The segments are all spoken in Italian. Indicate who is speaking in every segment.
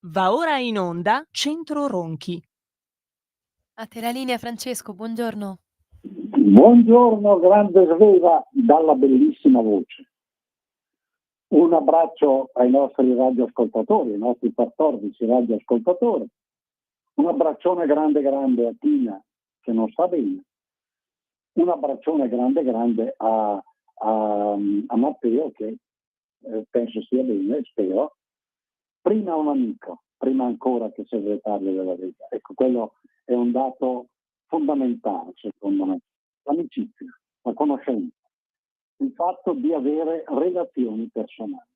Speaker 1: Va ora in onda Centro Ronchi.
Speaker 2: A te la linea, Francesco, buongiorno.
Speaker 3: Buongiorno, grande Sveva, dalla bellissima voce. Un abbraccio ai nostri radioascoltatori, ai nostri 14 radioascoltatori. Un abbraccione grande a Tina, che non sta bene. Un abbraccione grande a Matteo, che penso stia bene, spero. Prima un amico, prima ancora che segretario della Lega. Ecco, quello è un dato fondamentale, secondo me. L'amicizia, la conoscenza, il fatto di avere relazioni personali.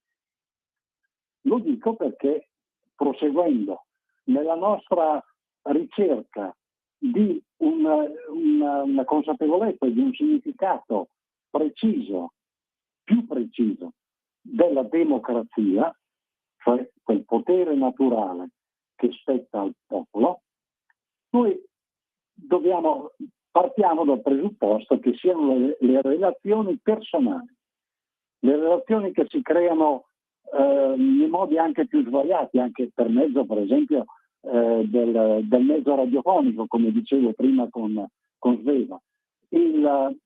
Speaker 3: Lo dico perché, proseguendo nella nostra ricerca di una consapevolezza, di un significato preciso, più preciso, della democrazia, cioè quel potere naturale che spetta al popolo, noi partiamo dal presupposto che siano le relazioni personali, le relazioni che si creano in modi anche più svariati, anche per mezzo, per esempio, del mezzo radiofonico, come dicevo prima con Sveva, in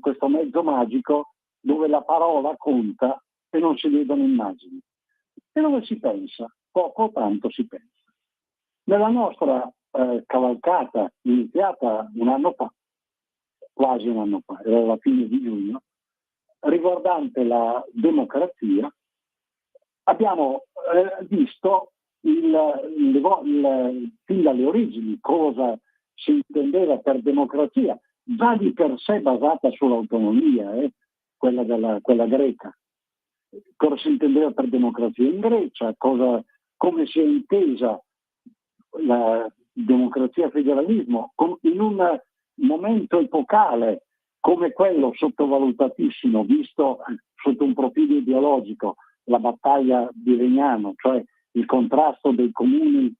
Speaker 3: questo mezzo magico dove la parola conta e non si vedono immagini. E dove si pensa, poco o tanto si pensa. Nella nostra cavalcata iniziata un anno fa, quasi un anno fa, era la fine di giugno, riguardante la democrazia, abbiamo visto fin dalle origini cosa si intendeva per democrazia, già di per sé basata sull'autonomia, quella greca. Cosa si intendeva per democrazia in Grecia, come si è intesa la democrazia federalismo in un momento epocale come quello sottovalutatissimo, visto sotto un profilo ideologico, la battaglia di Legnano, cioè il contrasto dei comuni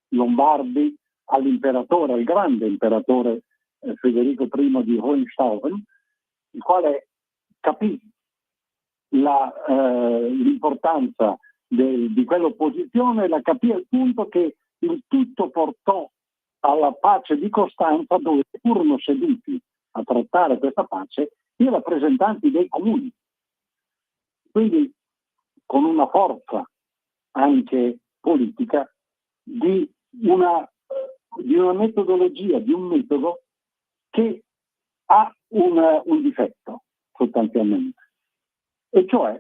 Speaker 3: lombardi all'imperatore, al grande imperatore Federico I di Hohenstaufen, il quale capì l'importanza di quell'opposizione, la capì al punto che il tutto portò alla pace di Costanza, dove furono seduti a trattare questa pace i rappresentanti dei comuni. Quindi con una forza anche politica di una metodologia, di un metodo che ha un difetto sostanzialmente, e cioè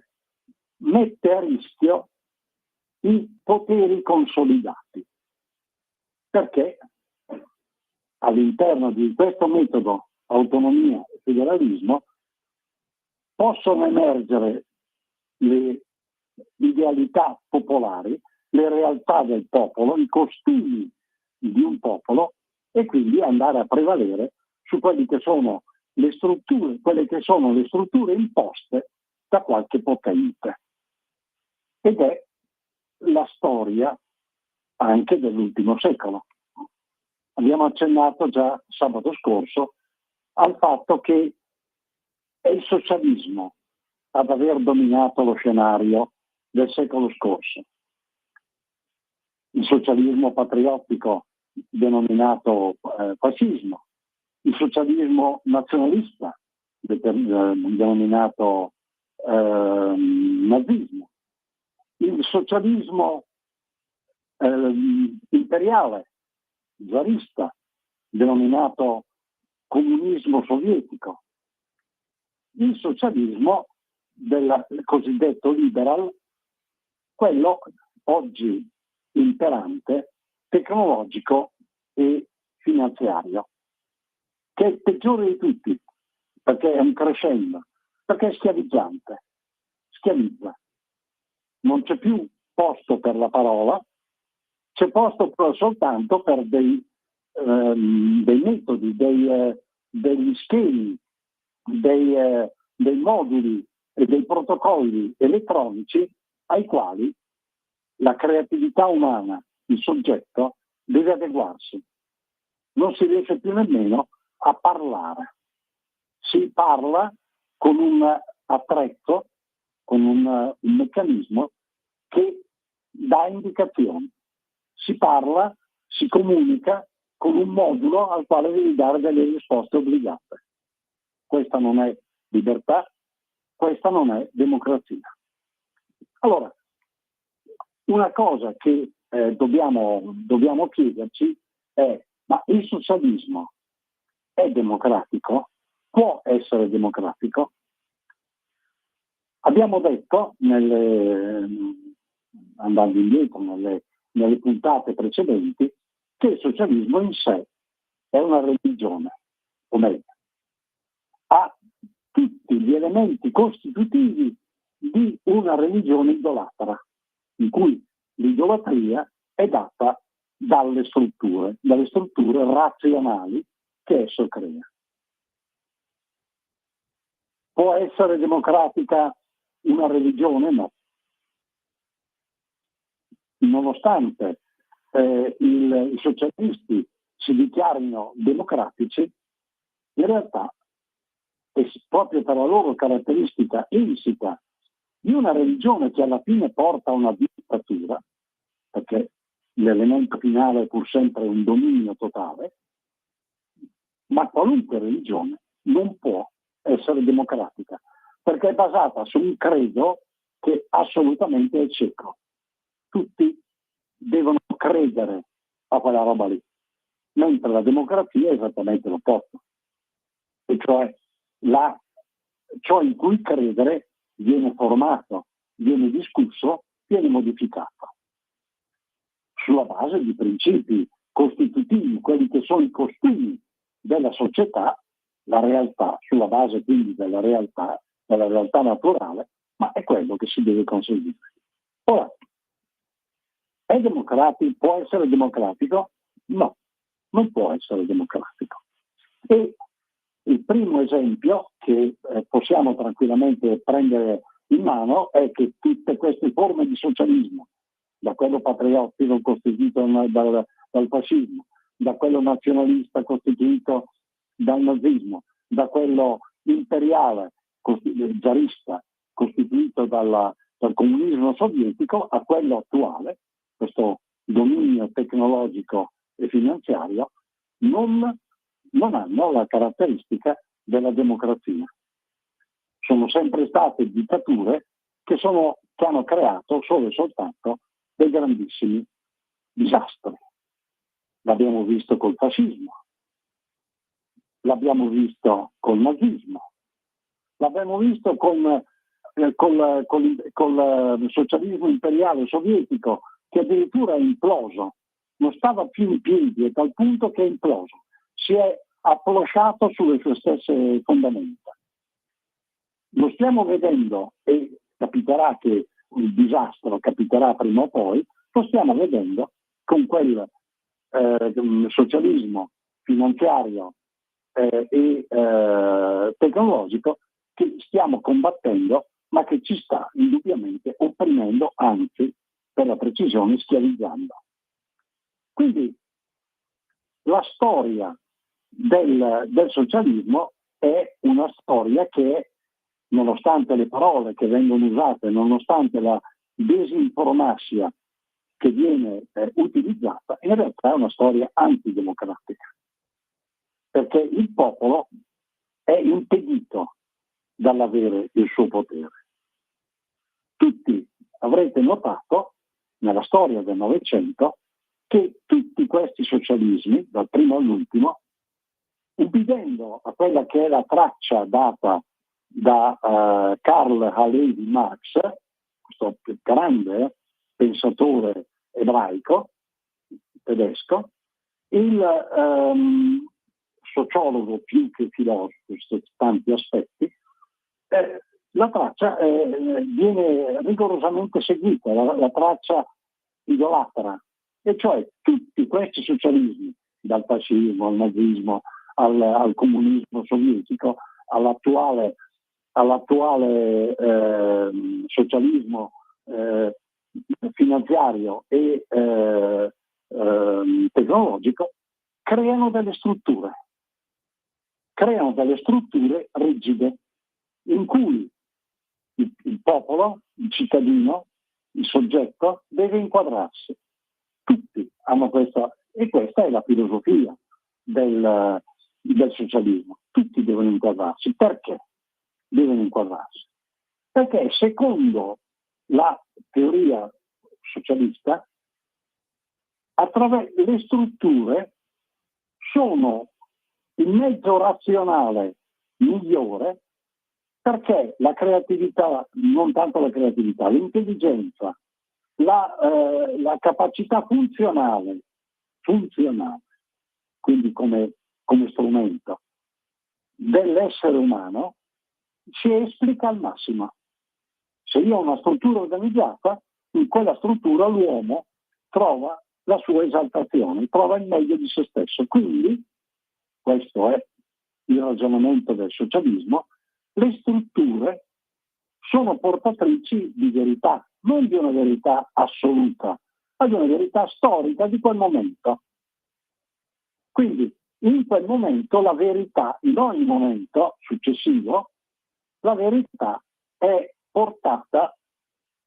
Speaker 3: mette a rischio i poteri consolidati, perché all'interno di questo metodo autonomia e federalismo possono emergere le idealità popolari, le realtà del popolo, i costumi di un popolo, e quindi andare a prevalere su quelle che sono le strutture imposte da qualche potente. Ed è la storia anche dell'ultimo secolo. Abbiamo accennato già sabato scorso al fatto che è il socialismo ad aver dominato lo scenario del secolo scorso. Il socialismo patriottico denominato fascismo, il socialismo nazionalista denominato nazismo, il socialismo imperiale, zarista, denominato comunismo sovietico, il socialismo del cosiddetto liberal, quello oggi imperante, tecnologico e finanziario, che è il peggiore di tutti, perché è un crescendo, perché è schiavizzante, schiavizza. Non c'è più posto per la parola, c'è posto soltanto per dei metodi, degli schemi, dei moduli e dei protocolli elettronici ai quali la creatività umana, il soggetto, deve adeguarsi. Non si riesce più nemmeno a parlare. Si parla con un attrezzo, con un meccanismo che dà indicazioni, si parla, si comunica con un modulo al quale devi dare delle risposte obbligate. Questa non è libertà, questa non è democrazia. Allora, una cosa che dobbiamo chiederci è: ma il socialismo è democratico? Può essere democratico? Abbiamo detto, andando indietro nelle puntate precedenti, che il socialismo in sé è una religione, o meglio, ha tutti gli elementi costitutivi di una religione idolatra, in cui l'idolatria è data dalle strutture razionali che esso crea. Può essere democratica una religione? No. Nonostante i socialisti si dichiarino democratici, in realtà, e proprio per la loro caratteristica insita di una religione che alla fine porta a una dittatura, perché l'elemento finale è pur sempre un dominio totale, ma qualunque religione non può essere democratica, perché è basata su un credo che assolutamente è cieco. Tutti devono credere a quella roba lì, mentre la democrazia è esattamente l'opposto, e cioè ciò in cui credere viene formato, viene discusso, viene modificato sulla base di principi costitutivi, quelli che sono i costumi della società, la realtà, sulla base quindi della realtà naturale, ma è quello che si deve conseguire. Ora, è democratico? Può essere democratico? No, non può essere democratico. E il primo esempio che possiamo tranquillamente prendere in mano è che tutte queste forme di socialismo, da quello patriottico costituito dal fascismo, da quello nazionalista costituito dal nazismo, da quello imperiale, zarista, costituito dal comunismo sovietico, a quello attuale, questo dominio tecnologico e finanziario, non hanno la caratteristica della democrazia. Sono sempre state dittature che hanno creato solo e soltanto dei grandissimi disastri. L'abbiamo visto col fascismo, l'abbiamo visto col nazismo, l'abbiamo visto col socialismo imperiale sovietico, che addirittura è imploso, non stava più in piedi, e tal punto che è imploso, si è applosciato sulle sue stesse fondamenta. Lo stiamo vedendo, e capiterà che il disastro capiterà prima o poi, lo stiamo vedendo con quel socialismo finanziario e tecnologico che stiamo combattendo, ma che ci sta indubbiamente opprimendo, anzi, per la precisione, schiavizzando. Quindi la storia del socialismo è una storia che, nonostante le parole che vengono usate, nonostante la disinformazione che viene utilizzata, in realtà è una storia antidemocratica, perché il popolo è impedito dall'avere il suo potere. Tutti avrete notato nella storia del Novecento che tutti questi socialismi, dal primo all'ultimo, ubbidendo a quella che è la traccia data da Karl Halevi Marx, questo grande pensatore ebraico tedesco, il sociologo più che filosofo su tanti aspetti, la traccia viene rigorosamente seguita, la traccia idolatra, e cioè tutti questi socialismi, dal fascismo al nazismo al comunismo sovietico, all'attuale socialismo finanziario e tecnologico, creano delle strutture rigide in cui il popolo, il cittadino, il soggetto deve inquadrarsi. Tutti hanno questa, e questa è la filosofia del socialismo. Tutti devono inquadrarsi. Perché devono inquadrarsi? Perché secondo la teoria socialista, attraverso le strutture sono il mezzo razionale migliore, perché la creatività, non tanto la creatività, l'intelligenza, la capacità funzionale, quindi come strumento dell'essere umano, si esplica al massimo. Se io ho una struttura organizzata, in quella struttura l'uomo trova la sua esaltazione, trova il meglio di se stesso. Quindi, questo è il ragionamento del socialismo, le strutture sono portatrici di verità, non di una verità assoluta, ma di una verità storica di quel momento. Quindi, in quel momento la verità, in ogni momento successivo, la verità è portata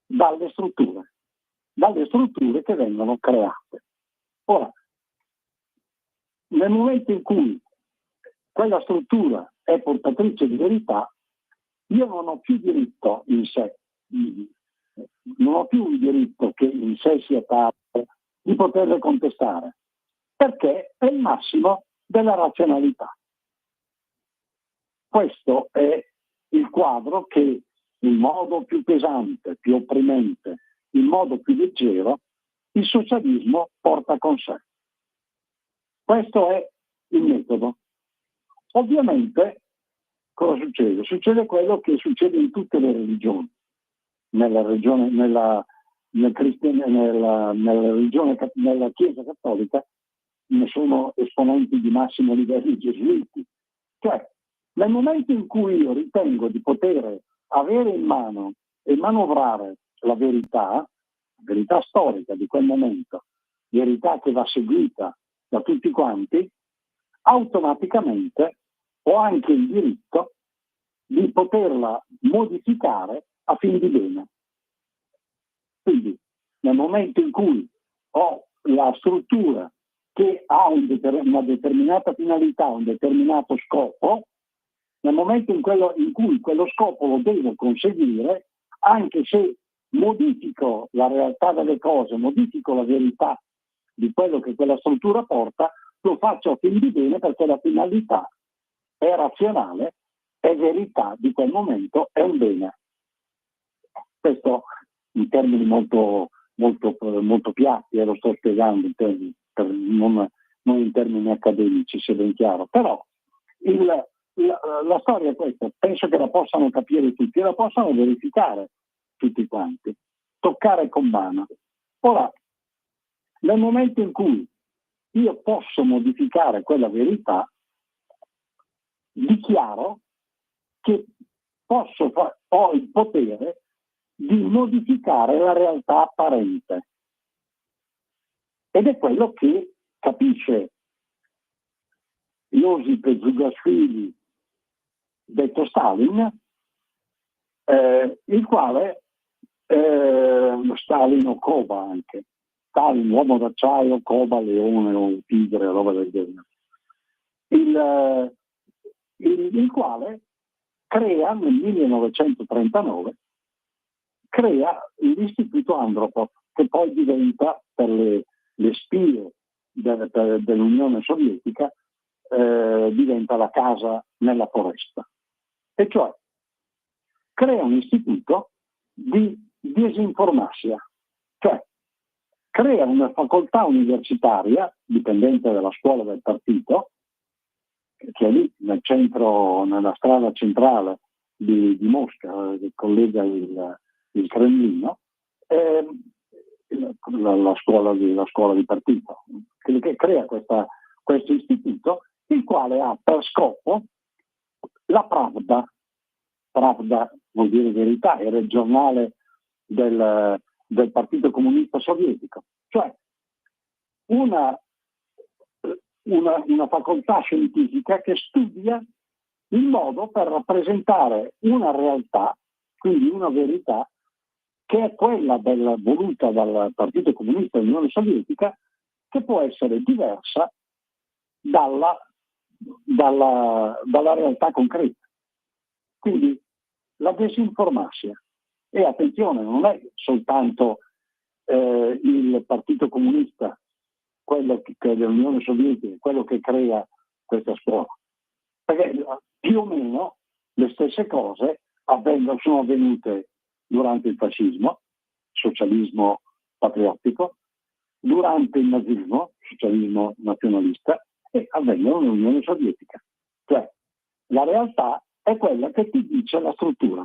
Speaker 3: dalle strutture che vengono create. Ora, nel momento in cui quella struttura è portatrice di verità, io non ho più diritto in sé, non ho più un diritto che in sé sia tale di poterle contestare, perché è il massimo della razionalità. Questo è il quadro che in modo più pesante, più opprimente, in modo più leggero, il socialismo porta con sé. Questo è il metodo. Ovviamente, cosa succede? Succede quello che succede in tutte le religioni. Nella Chiesa cattolica ne sono esponenti di massimo livello i gesuiti. Cioè, nel momento in cui io ritengo di poter avere in mano e manovrare la verità storica di quel momento, verità che va seguita da tutti quanti, automaticamente ho anche il diritto di poterla modificare a fin di bene. Quindi, nel momento in cui ho la struttura che ha una determinata finalità, un determinato scopo, nel momento in cui quello scopo lo devo conseguire, anche se modifico la realtà delle cose, modifico la verità di quello che quella struttura porta, lo faccio a fin di bene, perché la finalità è razionale, è verità di quel momento, è un bene. Questo in termini molto piatti, lo sto spiegando non in termini accademici, sia ben chiaro, però la storia è questa, penso che la possano capire tutti e la possano verificare tutti quanti, toccare con mano. Ora, nel momento in cui io posso modificare quella verità, dichiaro che ho il potere di modificare la realtà apparente. Ed è quello che capisce Iosif Djougashvili, detto Stalin, il quale Stalin o Koba anche, Stalin uomo d'acciaio, Koba leone o tigre, roba del genere, il quale crea nel 1939 l'Istituto Andropov, che poi diventa, per le spie dell'Unione Sovietica, diventa la casa nella foresta. E cioè crea un istituto di disinformatia, cioè crea una facoltà universitaria dipendente dalla scuola del partito, che è lì nel centro, nella strada centrale di Mosca, che collega il Cremlino, la scuola di partito, che crea questo istituto, il quale ha per scopo la Pravda. Pravda vuol dire verità, era il giornale del Partito Comunista Sovietico, cioè una facoltà scientifica che studia il modo per rappresentare una realtà, quindi una verità, che è quella voluta dal Partito Comunista dell'Unione Sovietica, che può essere diversa dalla realtà concreta. Quindi la disinformazione. E attenzione, non è soltanto il Partito Comunista, quello che dell'Unione Sovietica, quello che crea questa scuola. Perché più o meno le stesse cose sono avvenute durante il fascismo, socialismo patriottico, durante il nazismo, socialismo nazionalista, e avvengono nell'Unione Sovietica. Cioè, la realtà è quella che ti dice la struttura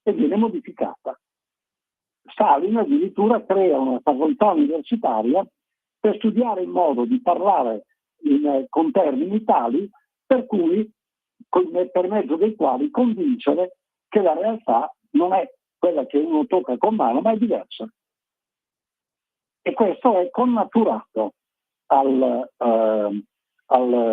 Speaker 3: e viene modificata. Stalin addirittura crea una facoltà universitaria per studiare il modo di parlare con termini tali per cui, per mezzo dei quali convincere che la realtà non è quella che uno tocca con mano, ma è diversa. E questo è connaturato al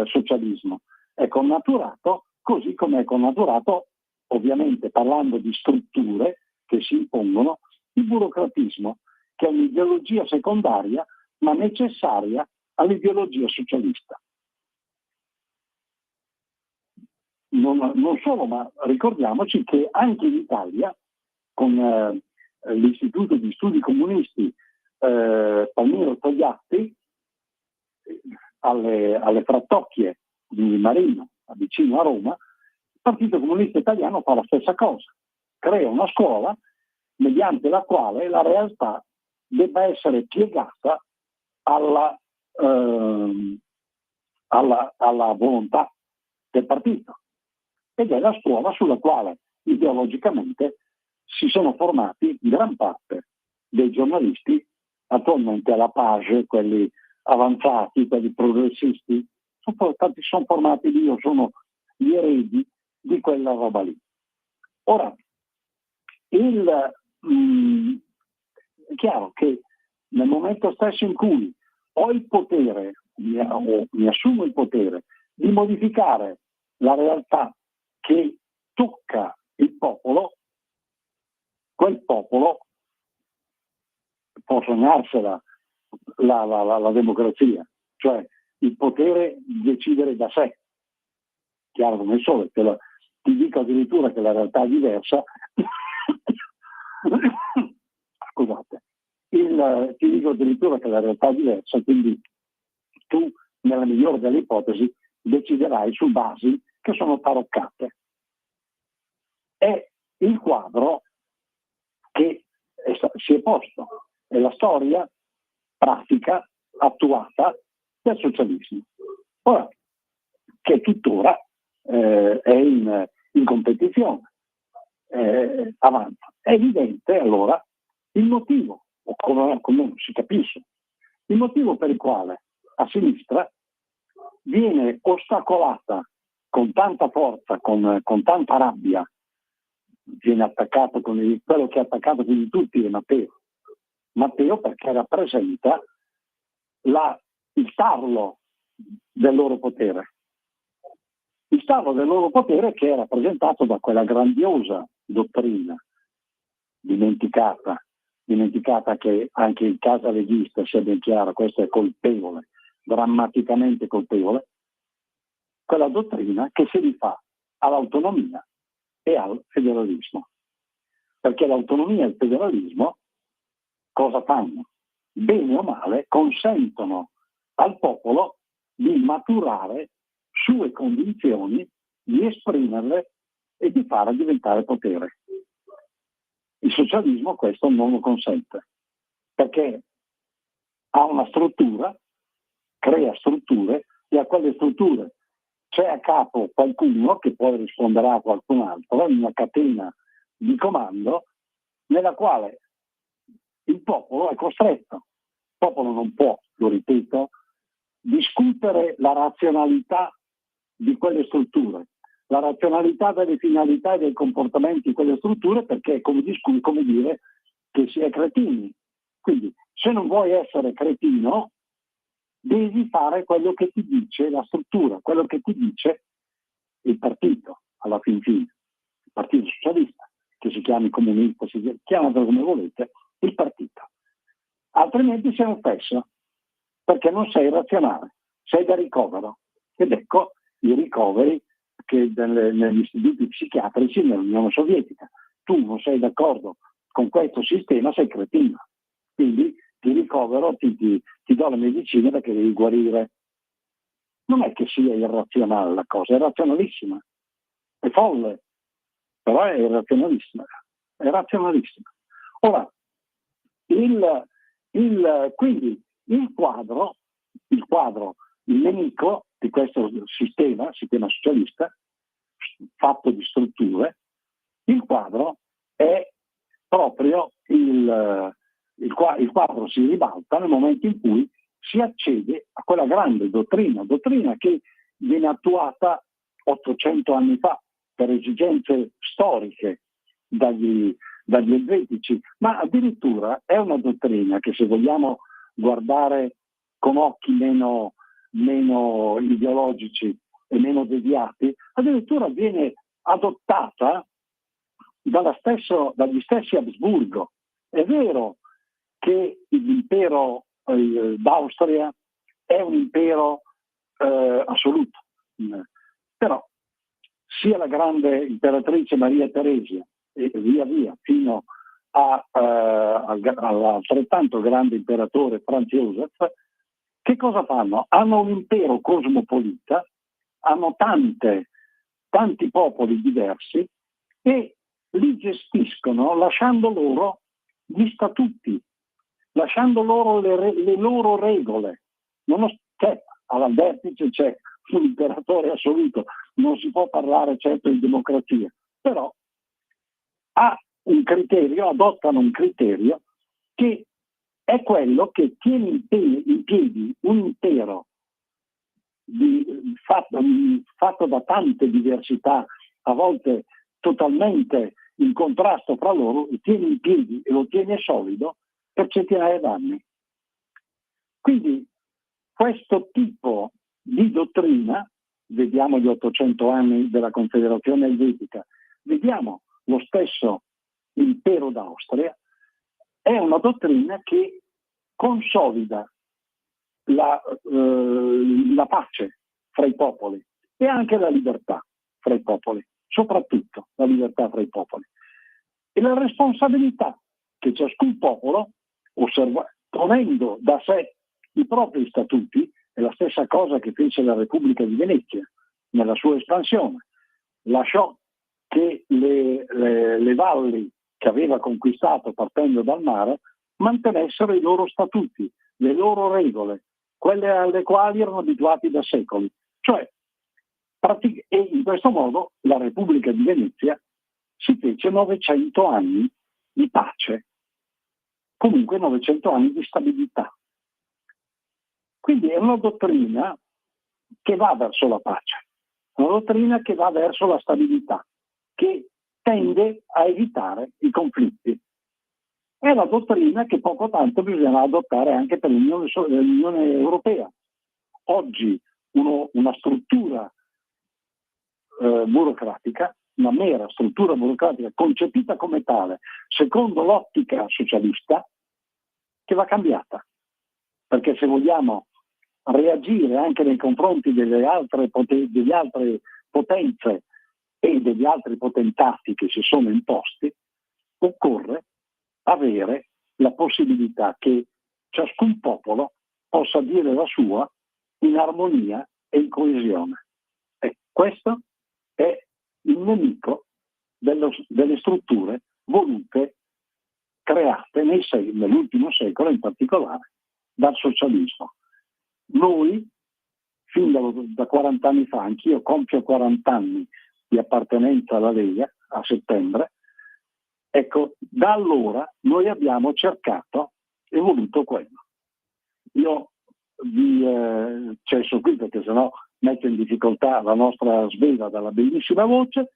Speaker 3: socialismo. È connaturato così come è connaturato, ovviamente parlando di strutture che si impongono, il burocratismo, che è un'ideologia secondaria ma necessaria all'ideologia socialista. Non solo, ma ricordiamoci che anche in Italia, con l'Istituto di Studi Comunisti Palmiro Togliatti, alle Frattocchie di Marino, vicino a Roma, il Partito Comunista Italiano fa la stessa cosa. Crea una scuola mediante la quale la realtà debba essere piegata alla volontà del partito. Ed è la scuola sulla quale ideologicamente si sono formati gran parte dei giornalisti attualmente alla Page, quelli avanzati, quelli progressisti, sono formati lì, o sono gli eredi di quella roba lì. Ora, è chiaro che nel momento stesso in cui ho il potere, mi assumo il potere di modificare la realtà che tocca il popolo, quel popolo può sognarsela la democrazia, cioè il potere di decidere da sé. Chiaro come il sole, ti dico addirittura che la realtà è diversa. Scusate, ti dico addirittura che la realtà è diversa, quindi tu, nella migliore delle ipotesi, deciderai su basi che sono taroccate. È il quadro che si è posto, è la storia pratica attuata del socialismo. Ora, che tuttora è in competizione, avanza. È evidente allora il motivo, o come si capisce, il motivo per il quale a sinistra viene ostacolata con tanta forza, con tanta rabbia, viene attaccato quello che ha attaccato quindi tutti è Matteo. Matteo perché rappresenta il tarlo del loro potere. Il tarlo del loro potere che è rappresentato da quella grandiosa dottrina dimenticata che anche in casa leghista, sia ben chiaro, questo è colpevole, drammaticamente colpevole, quella dottrina che si rifà all'autonomia e al federalismo. Perché l'autonomia e il federalismo cosa fanno? Bene o male consentono al popolo di maturare sue convinzioni, di esprimerle e di farle diventare potere. Il socialismo questo non lo consente, perché ha una struttura, crea strutture, e a quelle strutture c'è a capo qualcuno che poi risponderà a qualcun altro, in una catena di comando nella quale il popolo è costretto. Il popolo non può, lo ripeto, discutere la razionalità di quelle strutture, la razionalità delle finalità e dei comportamenti di quelle strutture, perché è come dire che si è cretini. Quindi se non vuoi essere cretino devi fare quello che ti dice la struttura, quello che ti dice il partito alla fin fine, il Partito Socialista, che si chiami comunista, chiamatelo come volete, il partito. Altrimenti sei un fesso, perché non sei razionale, sei da ricovero. Ed ecco i ricoveri che negli istituti psichiatrici nell'Unione Sovietica. Tu non sei d'accordo con questo sistema, sei cretino. Quindi ti ricovero, ti do le medicine perché devi guarire. Non è che sia irrazionale la cosa, è razionalissima. È folle, però è razionalissima. È razionalissima. Ora, quindi il quadro, il nemico di questo sistema socialista, fatto di strutture, il quadro è proprio il quadro si ribalta nel momento in cui si accede a quella grande dottrina che viene attuata 800 anni fa per esigenze storiche dagli elvetici, ma addirittura è una dottrina che, se vogliamo guardare con occhi meno ideologici e meno deviati, addirittura viene adottata dagli stessi Habsburgo. È vero che l'impero d'Austria è un impero assoluto, però sia la grande imperatrice Maria Teresia e via via fino all'altrettanto grande imperatore Franz Joseph, che cosa fanno? Hanno un impero cosmopolita, hanno tanti popoli diversi e li gestiscono lasciando loro gli statuti, lasciando loro le loro regole. Al vertice c'è un imperatore assoluto, non si può parlare certo di democrazia, però adottano un criterio che è quello che tiene in piedi un impero fatto da tante diversità, a volte totalmente in contrasto fra loro, lo tiene in piedi e lo tiene solido per centinaia d'anni. Quindi questo tipo di dottrina, vediamo gli 800 anni della Confederazione Elvetica, vediamo lo stesso impero d'Austria, è una dottrina che consolida la pace fra i popoli e anche la libertà fra i popoli, soprattutto la libertà fra i popoli. E la responsabilità che ciascun popolo, ponendo da sé i propri statuti, è la stessa cosa che fece la Repubblica di Venezia nella sua espansione. Lasciò che le valli che aveva conquistato partendo dal mare mantenessero i loro statuti, le loro regole, quelle alle quali erano abituati da secoli. E in questo modo la Repubblica di Venezia si fece 900 anni di pace, comunque 900 anni di stabilità. Quindi è una dottrina che va verso la pace, una dottrina che va verso la stabilità, che tende a evitare i conflitti. È una dottrina che poco tanto bisogna adottare anche per l'Unione Europea. Oggi una struttura burocratica, una mera struttura burocratica concepita come tale, secondo l'ottica socialista, che va cambiata. Perché se vogliamo reagire anche nei confronti delle altre potenze e degli altri potentati che si sono imposti, occorre avere la possibilità che ciascun popolo possa dire la sua in armonia e in coesione. E questo è il nemico delle strutture volute, create nell'ultimo secolo, in particolare dal socialismo. Noi, fin da 40 anni fa, anch'io compio 40 anni di appartenenza alla Lega a settembre, ecco, da allora noi abbiamo cercato e voluto quello. Io vi cesso qui perché sennò metto in difficoltà la nostra sveva dalla bellissima voce.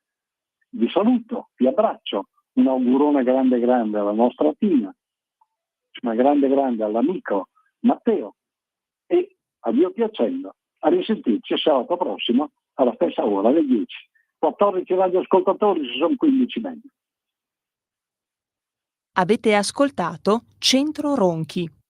Speaker 3: Vi saluto, vi abbraccio, un augurone grande alla nostra Tina, una grande all'amico Matteo e a Dio piacendo a risentirci sabato prossimo alla stessa ora alle 10. 14 radioascoltatori, ci sono 15 membri.
Speaker 1: Avete ascoltato Centro Ronchi.